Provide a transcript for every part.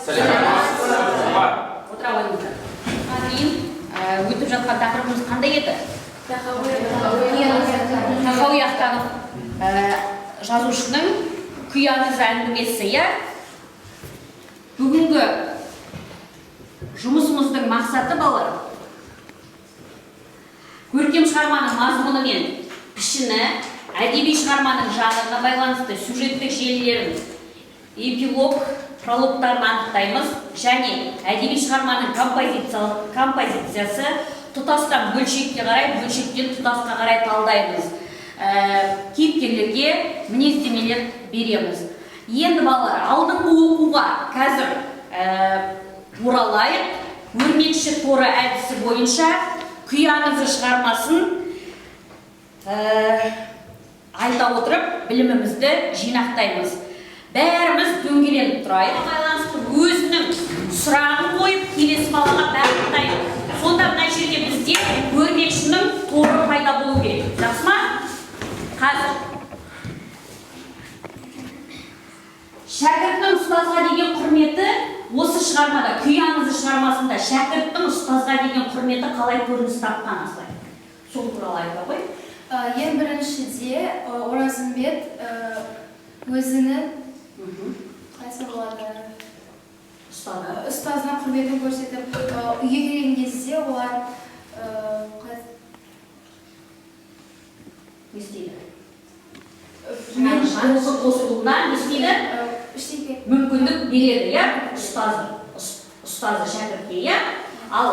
Отыра қойыңыздар. Кейін өтіп жатқан тақырыбымыз қандай еді? Тахауи Ахтанов жазушының күй аңыз әңгімесі, иә? Бүгінгі жұмысымыздың мақсаты балалар, көркем шығарманың мазмұны мен пішіні, әдеби шығарманың жанрына байланысты сюжеттік желілерін, эпилог, прологтарын анықтаймыз және әдеби шығарманың композициясы тұтастан бөлшекке қарай, бөлшектен тұтасқа қарай талдаймыз. Кейіпкерлерге мінездемелер береміз. Енді балалар, алдыңғы оқуға қазір оралайық. Өрмекші торы әдісі бойынша күй аңызы шығармасын айта отырып, білімімізді жинақтаймыз. Бәріміз дөңгеленіп тұрайық. Байланысты өзінің сұрағын қойып, келесі балаға бағыттайық. Сонда мына жерде бізде өрмекшінің торы пайда болу керек. Жақсы ма? Қазір. Шәкірттің ұстазға деген құрметі осы шығармада, күй аңызы шығармасында шәкірттің ұстазға деген құрметі қалай көрініс тапқан асылай? Сол туралы айта ғой. Ең біріншіде Оразымбет өзінің қайсы болады? Ұстазына құрметін көрсетіп, үйге келген кезде олар не істейді? Қосылуына не істейді? Мүмкіндік береді, иә? Ұстазы шәкіртке, иә? Ал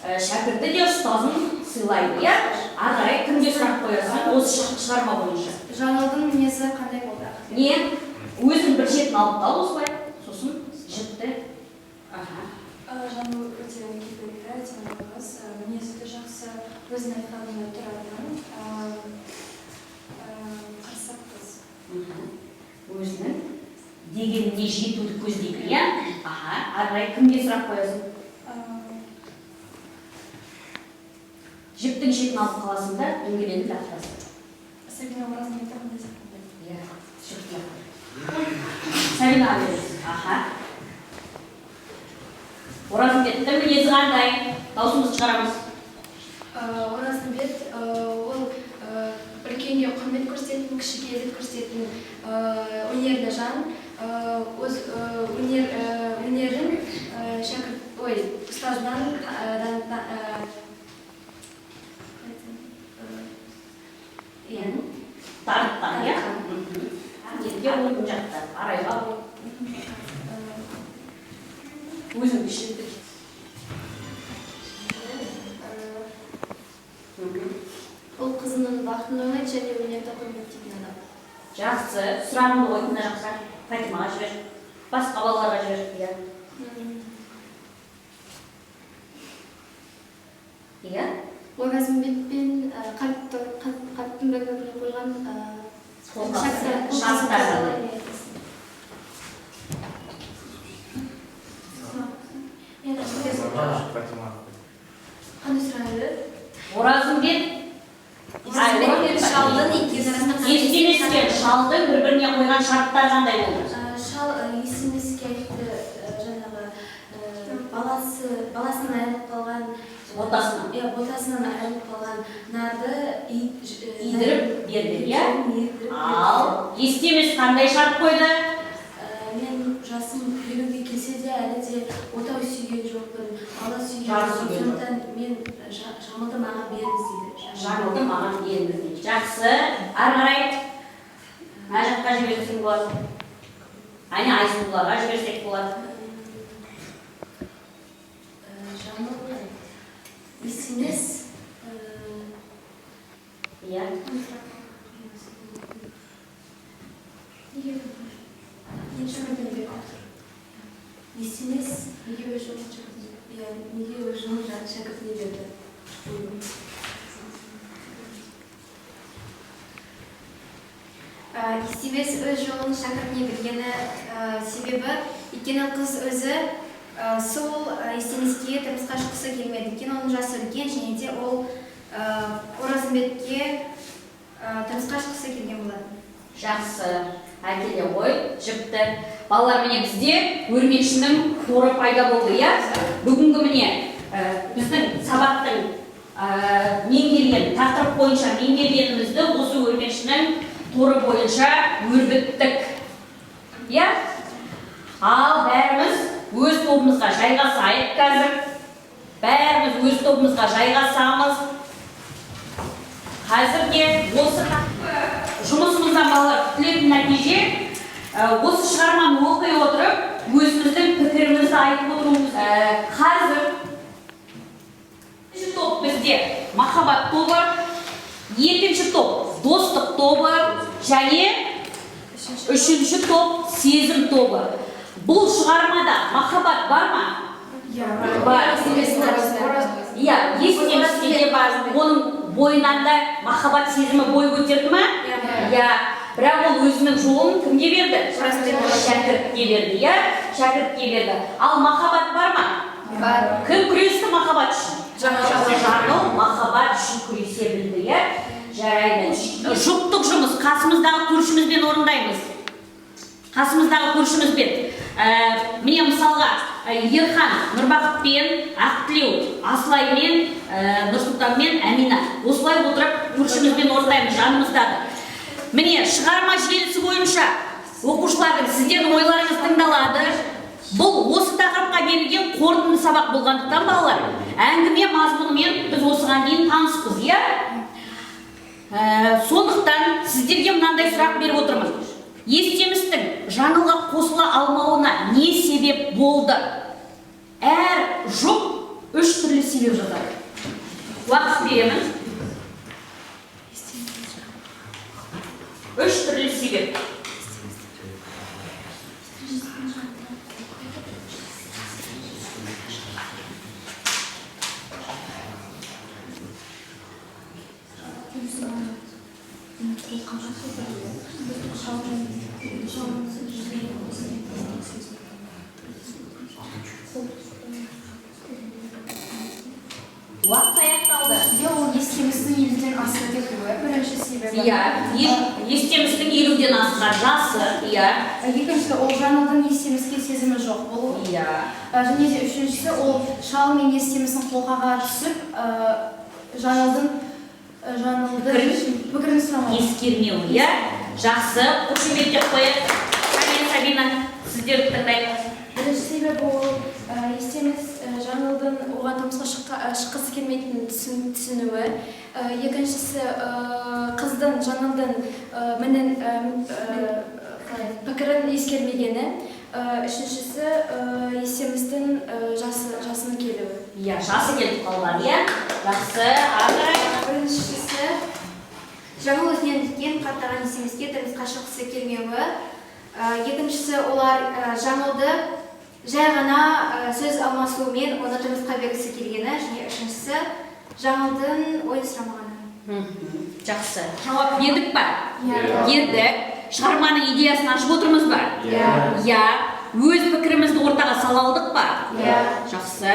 шәкірті де ұстазын сыйлайды, иә? Ағарай кімге сұрақ қоясың осы шығарма бойынша? Жаңылдың мінезі қандай болды? Не? Өзің бір жетін алып қал осылай, сосын жіпті. Жаңыл өте кейіпкер играет, мінезі де жақсы, өзінің айтқанына тұратын, қарсақ қыз. Өзінің дегеніне жетуді көздейді, иә? Ағарай кімге сұрақ қоясың? Жіптің жетін алып қаласында дөңгеленіп лақтырасың. Сабина Оразымбетті қандай сақтайды? Иә, жіпті лақтыр. Сабина бересің. Оразымбеттің мінезі қандай? Даусымызды шығарамыз. Оразымбет ол үлкенге құрмет көрсететін, кішіге ізет көрсететін өнерлі жан. Өз өнерін ұстазынан Тарттан, иә? Нетке оң жақта, арайға ол. Өзің кішілді. Ол қызының бақытын ойлайды және өнерді құрметтейтін адам. Жақсы, сұрағымды қойдың жақсы. Фатимаға жібер, басқа балаларға жібер, иә? Иә? Оразымбетпен қалыптың біріне қойған шарттар. Қандай сұрайды? Оразымбет естемескен шалдың бір-біріне қойған шарттар қандай болды? Шал естемеске айтты, жаңағы баласынан айырылып қалған, ботасынан айырылып қалған нарды идіріп берді, иә? Ал естемес қандай шарт қойды? Мен жасым үйленуге келсе де әлі де отау сүйген жоқпын, бала сүйген жоқпын, сондықтан мен Жаңылды маған беріңіз дейді. Жаңылды маған беріңіз дейді. Жақсы, ары қарай мына жаққа жіберсең болады. Айсұлуға жіберсек болады. Жаңыл естемес. Иә. Естемес, неге өз жолын шәкіртіне берді? Естемес өз жолын шәкіртіне бергені себебі, өйткені қыз өзі сол естемеске тұрмысқа шыққысы келмеді. Өйткені оның жасы үлкен және де ол Оразымбетке тұрмысқа шыққысы келген болады. Жақсы. әкеле ғой, жіпті. Балалар, міне бізде өрмекшінің торы пайда болды, иә? Бүгінгі міне біздің сабақтың меңгерген, тақырып бойынша меңгергенімізді осы өрмекшінің торы бойынша өрбіттік. Иә? Ал бәріміз өз тобымызға жайғасайық қазір. Бәріміз өз тобымызға жайғасамыз. Қазірге осы жұмысымыздан балалар күтілетін нәтиже осы шығарманы оқи отырып, өзіміздің пікірімізді айтып отыруымыз. Қазір екінші топ бізде махаббат тобы, екінші топ достық тобы және үшінші топ сезім тобы. Бұл шығармада махаббат бар ма? Бар. Иә, естемесінде бар. Оның бойынан да махаббат сезімі бой көтерді ма? Иә. Бірақ ол өзінің жолын кімге берді? Шәкіртке берді, иә? Шәкіртке берді. Ал махаббат бар ма? Бар. Кім күресті махаббат үшін? Жаңыл махаббат үшін күресе білді, иә? Жарайды. Жұптық жұмыс қасымыздағы көршімізбен орындаймыз. Қасымыздағы көршімізбен. Міне мысалға Ерхан, Нұрбақытпен, Ақтілеу, Асылаймен, Нұрсұлтанмен, Әмина. Осылай отырып көршімізбен орындаймыз жанымыздағы. Міне шығарма желісі бойынша оқушылардың сіздердің ойларыңыз тыңдалады. Бұл осы тақырыпқа берілген қорытынды сабақ болғандықтан балалар, әңгіме мазмұнымен біз осыған дейін таныспыз, иә? Сондықтан сіздерге мынандай сұрақ беріп отырмын. Естемістің жаңылға қосыла алмауына не себеп болды? Әр жұп 3 түрлі себеп жазады. Уақыт беремін. 3 түрлі себеп. Уақыт аяқталды. Ол естемістің 50-ден асып кетуі бірінші себебі. Иә, естемістің 50-ден асқан жасы, иә. Екіншісі, ол жаңылдың естеміске сезімі жоқ болу. Иә. Және де үшіншісі, ол шал мен естемістің қолқаға түсіп, жаңылдың пікірін сұрамау. Ескермеу, иә. Жақсы, қошеметтеп қояйық. Сабина, сіздерді тыңдайық. Бірінші себебі ол естеміс жаңылдың оған тұрмысқа шыққысы келмейтінін түсінуі. Екіншісі, қыздың жаңылдың пікірін ескермегені. Үшіншісі, естемістің жасының келуі. Иә, жасы келіп қалған, иә. Жақсы, ағырай. Біріншісі, жаңыл өзінен үлкен қартаған естеміске тұрмысқа шыққысы келмеуі. Екіншісі, олар жаңылды жай ғана сөз алмасуымен оны тұрмысқа бергісі келгені. Және үшіншісі, жаңылдың ойын сұрамағаны. Жақсы. Жауап бердік па? Бердік. Шығарманың идеясын ашып отырмыз ба? Иә. Өз пікірімізді ортаға сала алдық па? Жақсы.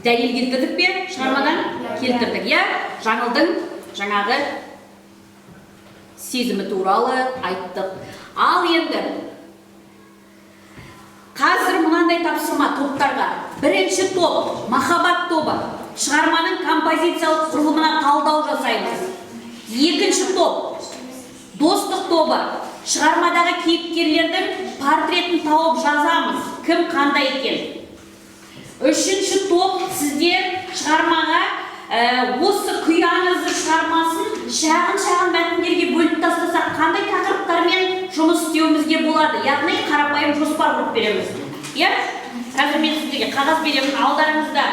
Дәлел келтірдік пе? Шығармадан келтірдік, иә? Жаңылдың жаңағы сезімі туралы айттық. Ал енді қазір мынандай тапсырма топтарға. Бірінші топ, махаббат тобы. Шығарманың композициялық құрылымына талдау жасаймыз. Екінші топ, достық тобы. Шығармадағы кейіпкерлердің портретін тауып жазамыз. Кім қандай екен? Үшінші топ, сіздер шығармаға осы күяңызды шығармасын шағын мәтіндерге бөліп тастасақ, қандай тақырыптармен жұмыс істеуімізге болады? Яғни қарапайым жоспар құрып береміз. Иә? Қазір мен сіздерге қағаз беремін. Алдарыңызда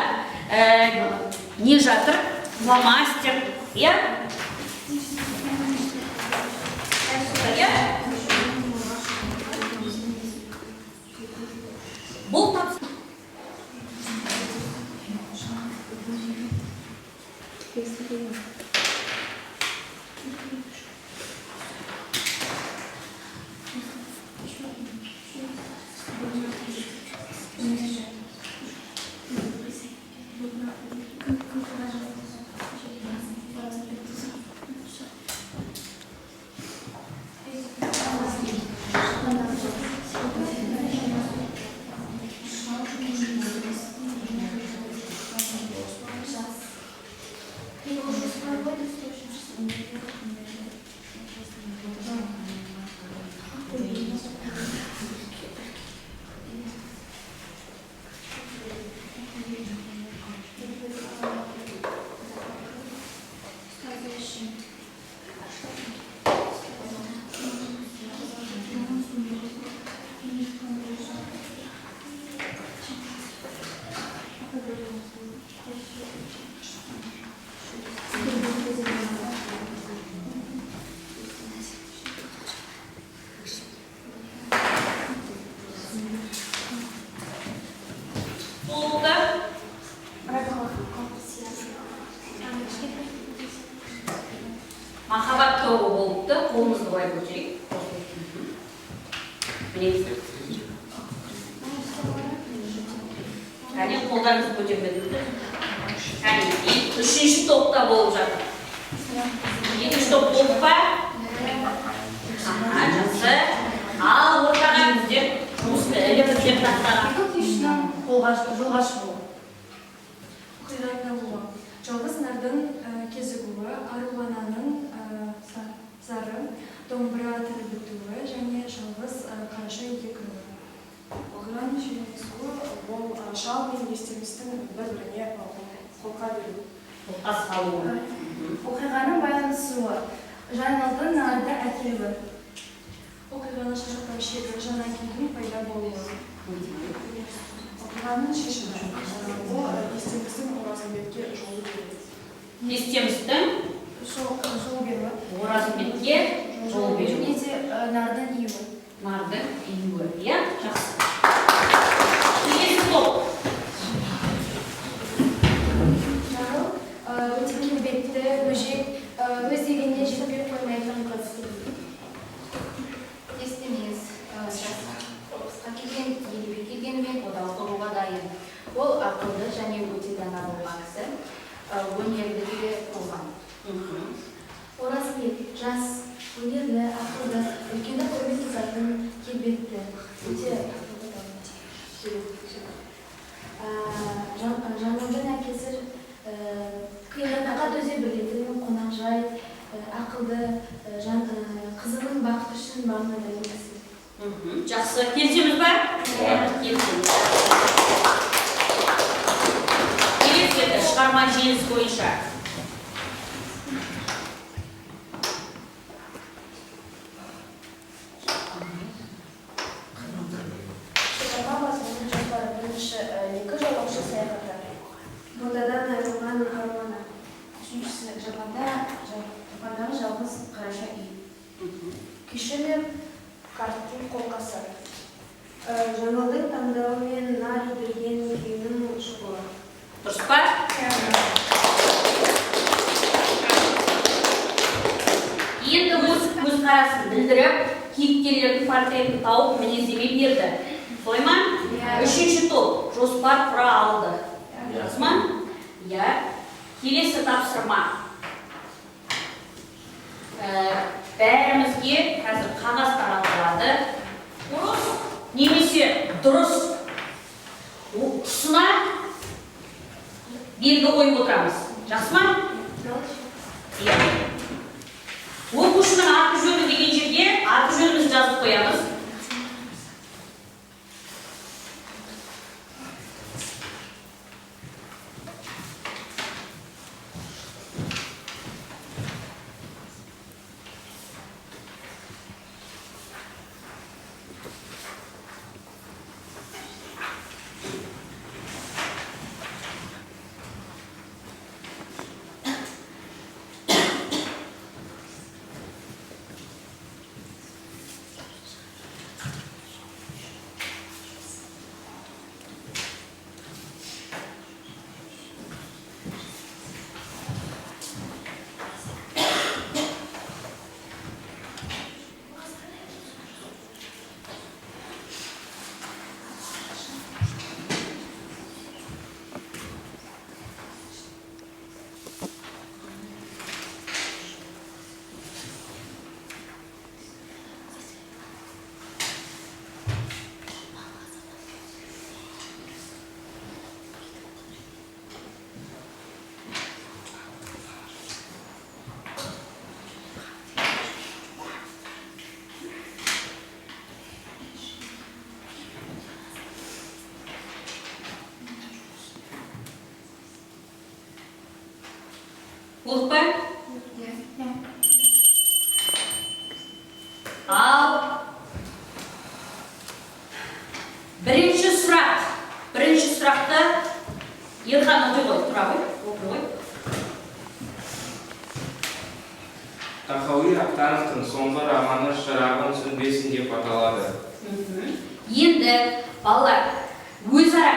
не жатыр? Фломастер. Иә? Бұл тапсырма. қолымызды былай көтерейік. Міне. Әне қолдарыңызды көтермедіңіздер. Әне, үшінші топта болып жатыр. Екінші топ болып па? Жақсы. Ал ортаға біздер жұмысты іліп тастаған. жолға шығу. Оқиғайна болу. Жалғыз нардың кезігуі, арулананың зары, домбыра тәрбітуі және жалғыз қараша үйге кіруі. Оқиғаның шүйінесуі ол шал мен естемістің бір-біріне қолқа беру. Қолқа салуы. Оқиғаның байланысуы, жаңалдың нарды әкелуі. Оқиғаның шашақтан шегі жаңа күйдің пайда болуы. Оқиғаның шешімі, ол естемістің Оразымбетке жолы береді. Естемістің Жол беруі. Оразымбетке жол беру. Және де нардың июі. Нардың июі. Иә, жақсы. Келесі топ. Жарыл өте келбетті, өжет, өз дегеніне жетпей қоймайтын қыз. Естемес, қысқа келген, елебе келгенімен одақ құруға дайын. Ол ақылды және өте дана болған кісі, өнерлі де болған. Оразымбет, жас, өнерлі, ақылды, үлкенді құрмет тұтатын, келбетті, өте Жаңылдың әкесі қиындыққа төзе білетін, қонақжай, ақылды, қызының бақыты үшін бағына дайын кісі. Жақсы, келісеміз ба? Келісеміз. Келесі шығарма желісі бойынша. Шығарма мазмұнының жоспары бірінші екі жолаушы саяхаты. Ботадан айырылған арманы. Үшіншісі Жапандағы жалғыз қараша үй. Күйші мен карттың қолқасы. Жаңылдың таңдауы мен нар едірген күйінің шығуы. Дұрыс па? Енді өз көзқарасын білдіріп, кейіпкерлердің портретін тауып мінездеме берді. Солай ма? Үшінші топ жоспар құра алды. Дұрыс ма? Иә. Келесі тапсырма. Бәрімізге қазір қағаз таратылады. Дұрыс немесе дұрыс тұсына белгі қойып отырамыз. Жақсы ма? Иә. Оқушының аты жөні деген жерге аты жөнімізді жазып қоямыз. Болды па? Ал бірінші сұрақты Ерхан оқи ғой, тұра ғой, оқи ғой. Тахауи Ахтановтың соңғы романы «Шырағым сөнбесін» деп аталады. Енді балалар өзара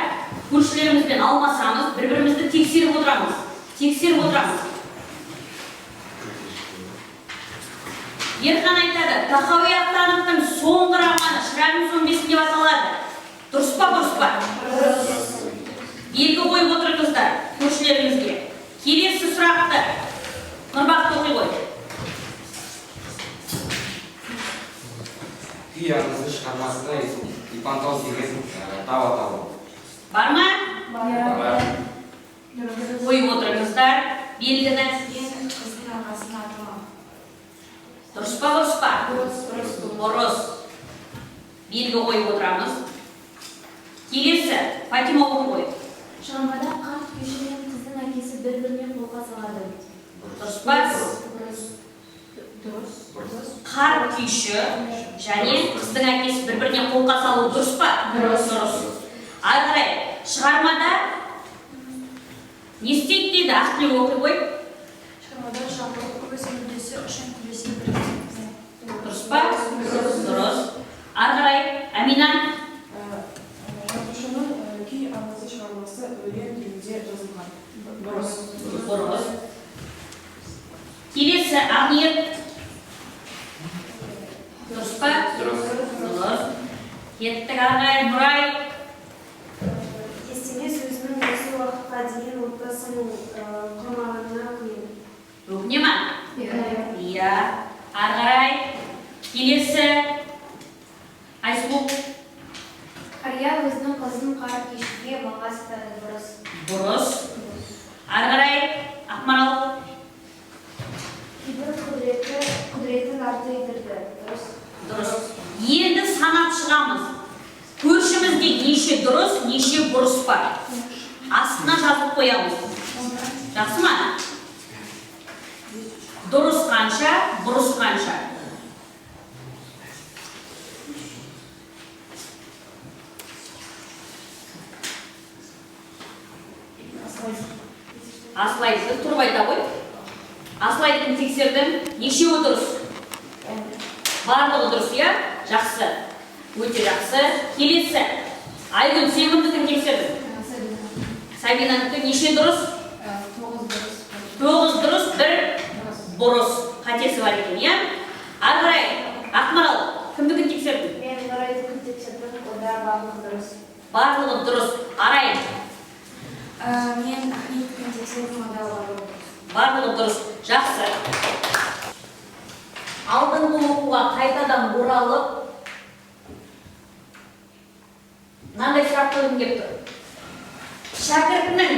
көршілерімізбен алмасамыз, бір-бірімізді тексеріп отырамыз. Ерхан айтады, Тахауи Ахтановтың соңғы романы Шырағың сөнбесін деп аталады. Дұрыс па, бұрыс па? Белгі қойып отырыңыздар көршілеріңізге. Келесі сұрақты Нұрбақты оқи қой. Күй аңызы шығармасында Ипантау деген тау атауы. Бар ма? Бар. Қойып отырыңыздар. Белгіні. Қыздың ағасының аты ма? Дұрыс па, бұрыс па? Бұрыс. Белгі қойып отырамыз. Келесі Фатима оқи қой. Шығармада қарт күйші мен қыздың әкесі бір-біріне қолға салады. Дұрыс па? Дұрыс. Қарт күйші және қыздың әкесі бір-біріне қолға салу дұрыс па? Дұрыс. Ары қарай шығармада не істейді дейді Ақтілек оқи қой. Шығармада жабылып өз мүддесі үшін күресіп бірге. Дұрыс па? Дұрыс. Ары қарай Амина. Жазушының күй аңызы шығармасы өлең тілінде жазылған. Дұрыс. Келесі Ақниет. Дұрыс па? Дұрыс. Кеттік ағай Нұрай. Естеме сөзінің осы уақытқа дейін отбасын құрмағанына көйін. Өкіне ма? Иә. Ары қарай келесі Айсұлу. Қария өзінің қызын қарт күйшіге малға сатады. Дұрыс. Дұрыс. Ары қарай Ақмарал. Кейбір құдіретін арты едірді. Дұрыс. Дұрыс. Енді санап шығамыз. Көршімізде неше дұрыс, неше бұрыс бар. Астына жазып қоямыз. Жақсы ма? Дұрыс қанша, бұрыс қанша. Асылайды тұрып айта ғой. Асылайдың тексердім. Нешеуі дұрыс? Барлығы дұрыс, иә? Жақсы. Өте жақсы. Келесі. Айгүл, сен кімдікін тексердің? Сабинанікі неше дұрыс? 9 дұрыс, 1 бұрыс. Қатесі бар екен, иә? Ары қарай, Ақмарал, кімдікін тексердің? Мен Нұрайдікін тексердім, онда барлығы дұрыс. Барлығы дұрыс. Арай, Мен Ахметтікін тексердім, онда барлығы дұрыс. барлығы дұрыс. Жақсы. Алдыңғы оқуға қайтадан оралып, мынандай сұрақ қойғым келіп тұр. Шәкіртінің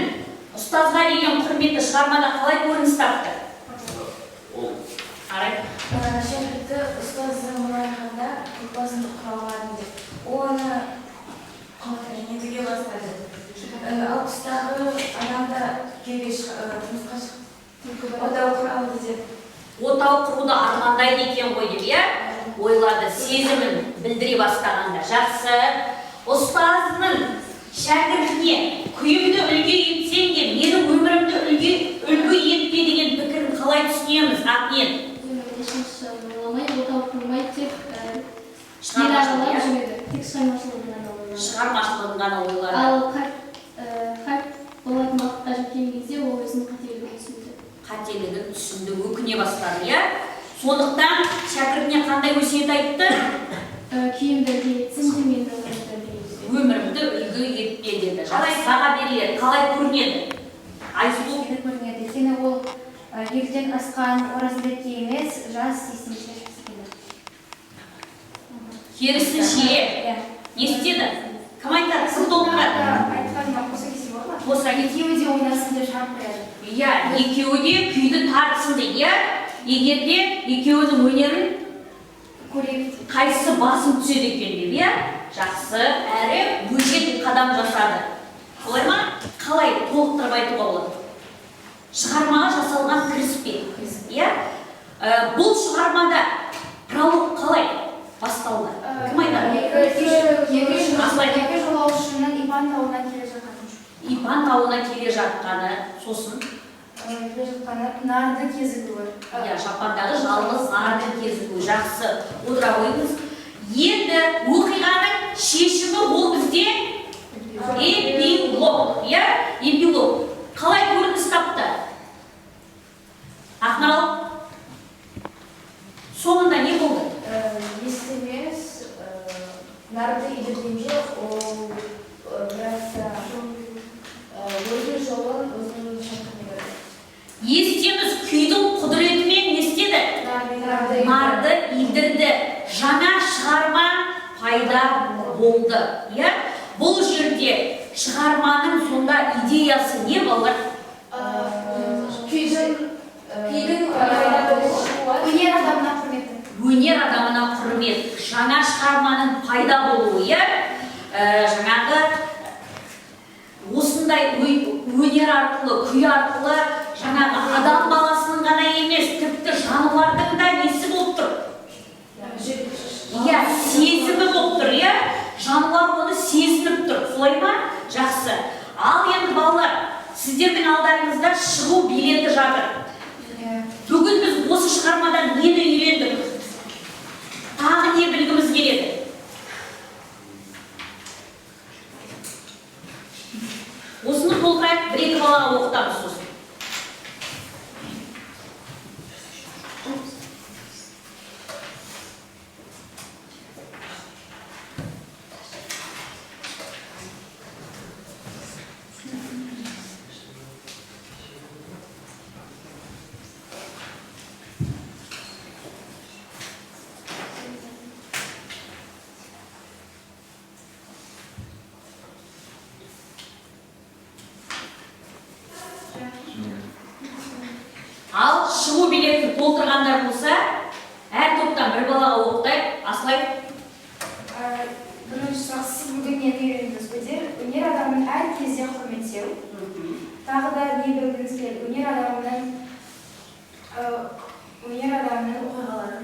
ұстазға деген құрметі шығармада қалай көрініс тапты? Арай. Шәкірті ұстазы мұнайғанда отбасын құралады деп. Оны ендіге бастады. Ал тұстағы адамда келге жұмысқа шықты. Отау құралды деп. Отау құруды армандайды екен ғой деп, иә? Ойлады, сезімін білдіре бастағанда. Жақсы. Ұстазының шәкіртіне күйімді үлгі етсең де, менің өмірімді үлгі етпе деген пікірін қалай түсінеміз, Ақниет? Отау құрмай тек шығармашылығын ғана ойлады. Ал қарт болатын уақытқа жеткен кезде ол өзінің қателігін түсінді. Қателігін түсінді, өкіне бастады, иә? Сондықтан шәкіртіне қандай өсиет айтты? Күйімді үлгі етсін де мен Өмірімді үлгі етпе деді. Баға беріледі, қалай көрінеді? Айсұлу көрінеді. Өйткені ол елден асқан оразбекке емес, жас есін шешкісі келеді. керісінше не істеді? Кім айтады? Кім толықтырады? Айтқаныма қоса кесе бар ма? Қоса кесе. Екеуі де ойнасын деп шығарып қояды. Иә, екеуі де күйді тартсын дейді, иә? Егер де екеуінің өнерін Көрейік. қайсысы басым түседі екен деп, иә? Жақсы, әрі бөжет қадам жасады. Солай ма? Қалай толықтырып айтуға болады? Шығармаға жасалған кіріспе, иә? Бұл шығармада пролог қалай басталды? Кім айтады? Екі жолаушының Ипан тауына келе жатқаны. Ипан тауына келе жатқаны, сосын Келе жатқаны нарды кезігуі. Жапандағы жалғыз нардың кезігуі. Жақсы, отыра қойыңыз. Енді оқиғаның шешімі ол бізде эпилог, иә? Эпилог. Қалай көрініс тапты? Ақмарал, соңында Нарды идіргенде ол бірақта өзінің жолын өзінің шақырмай көреді. Естеміз күйдің құдіретімен не істеді? Нарды идірді. Жаңа шығарма пайда болды. Бұл жерде шығарманың сонда идеясы не балалар? Күйдің өнер адамына құрметі. Өнер адамына құрмет. Жаңа шығарманың пайда болуы, жаңағы осындай өнер арқылы, күй арқылы жаңағы адам баласының ғана емес, тіпті жануардың да несі болып тұр? Сезімі болып тұр, жануар оны сезініп тұр. Солай ма? Жақсы. Ал енді балалар, сіздердің алдарыңызда шығу билеті жатыр. Бүгін біз осы шығармадан нені үйрендік? Тағы не білгіміз келеді? Осыны толғайып бір-екі балаға оқытамыз сосын. Ал шығу билетін толтырғандар болса, әр топтан бір балаға оқытайық, Асылай. Бірінші сұрақ, сіз бүгін не үйрендіңіз? Өнер адамын әр кезде құрметтеу. Тағы да не білгіңіз келеді? Өнер адамының оқиғалары.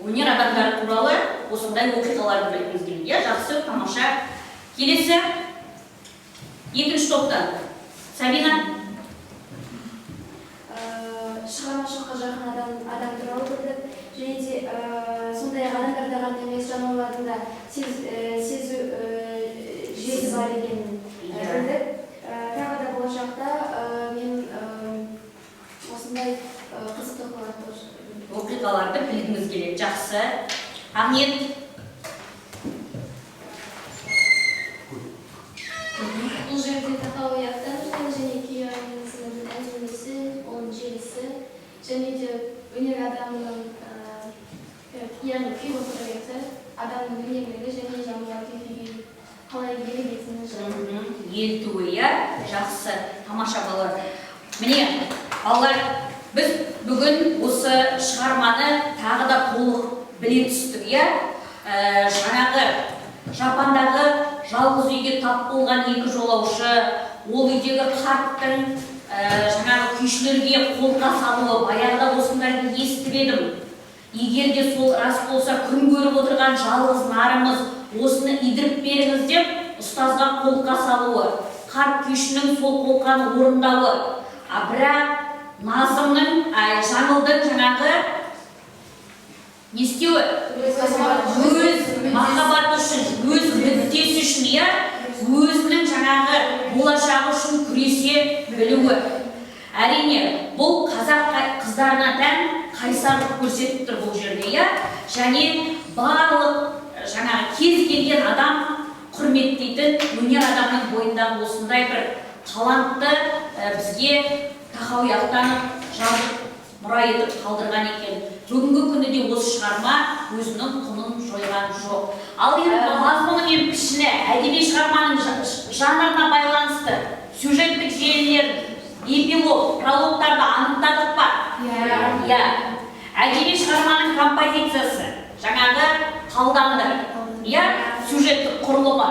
Өнер адамдары туралы осындай оқиғаларды білгіңіз келеді. Жақсы, тамаша. Келесі, екінші топтан. Сабина. Шығармашылыққа жақын адам туралы білдік. Және де сондай адамдарда ғана емес, жануарлардың да сезу жүйесі бар екенін білдік. Тағы да болашақта мен осындай қызықты оқиғаларды білгіңіз келеді. Жақсы. Ақниет. Бұл жерде тахауияттан және күй аңызының әңгімесі, оның желісі, және де өнер адамының яғни күй құдіреті, адамның өнерлігі және жануар күйге қалай елететіні жайлы. Елтуі, жақсы, тамаша балалар. Міне, балалар, біз бүгін осы шығарманы тағы да толық біле түстік, жаңағы Жапандағы жалғыз үйге тап болған екі жолаушы, ол үйдегі қарттың жаңағы күйшілерге қолқа салуы, баяғыда осындайды естіп едім. Егер де сол рас болса, күн көріп отырған жалғыз нарымыз осыны идіріп беріңіз деп, ұстазға қолқа салуы, қарт күйшінің сол қолқаны орындауы. Бірақ Назымның, Жаңылдың жаңағы не істеуі? Өз махаббаты үшін, өз мүддесі үшін, өзінің жаңағы болашағы үшін күресе білуі. Әрине, бұл қазақ қыздарына тән қайсарлық көрсетіп тұр бұл жерде, және барлық жаңағы кез келген адам құрметтейтін өнер адамның бойындағы осындай бір талантты бізге тахауияқтанып жазып мұра етіп қалдырған екен. Бүгінгі күні де осы шығарма өзінің құнын жойған жоқ. Ал енді мазмұны мен пішіні әдеби шығарманың жанрына байланысты сюжеттік желілер, эпилог, прологтарды анықтадық па? Әдеби шығарманың композициясы, жаңағы талдамды, сюжеттік құрылымы.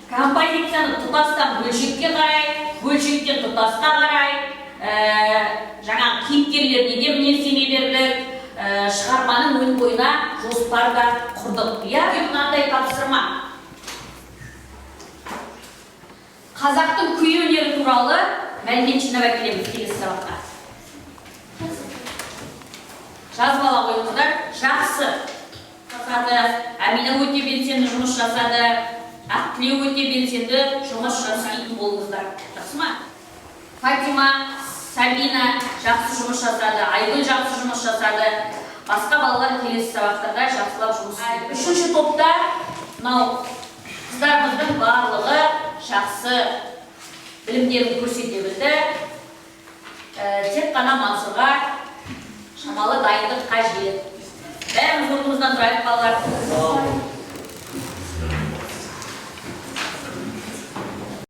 Композицияны тұтастан бөлшекке қарай, бөлшектен тұтасқа қарай, жаңағы кейіпкерлер неде мінездеме бердік, шығарманың өн бойына жоспар да құрдық. Мынандай тапсырма. Қазақтың күй өнері туралы мәлімет жинап әкелеміз келесі сабаққа. Жазып ала қойыңыздар. Жақсы. Әмина өте белсенді жұмыс жасады. Ақтілеу өте белсенді жұмыс жасайтын болыңыздар. Жақсы ма? Фатима, Сабина жақсы жұмыс жасады. Айгүл жақсы жұмыс жасады. Басқа балалар келесі сабақтарда жақсылап жұмыс істейді. Үшінші топта мынау Қыздарымыздың барлығы жақсы білімдерін көрсете білді. Тек қана Мансұрға шамалы дайындық қажет. Бәріміз орнымыздан тұрайық балалар.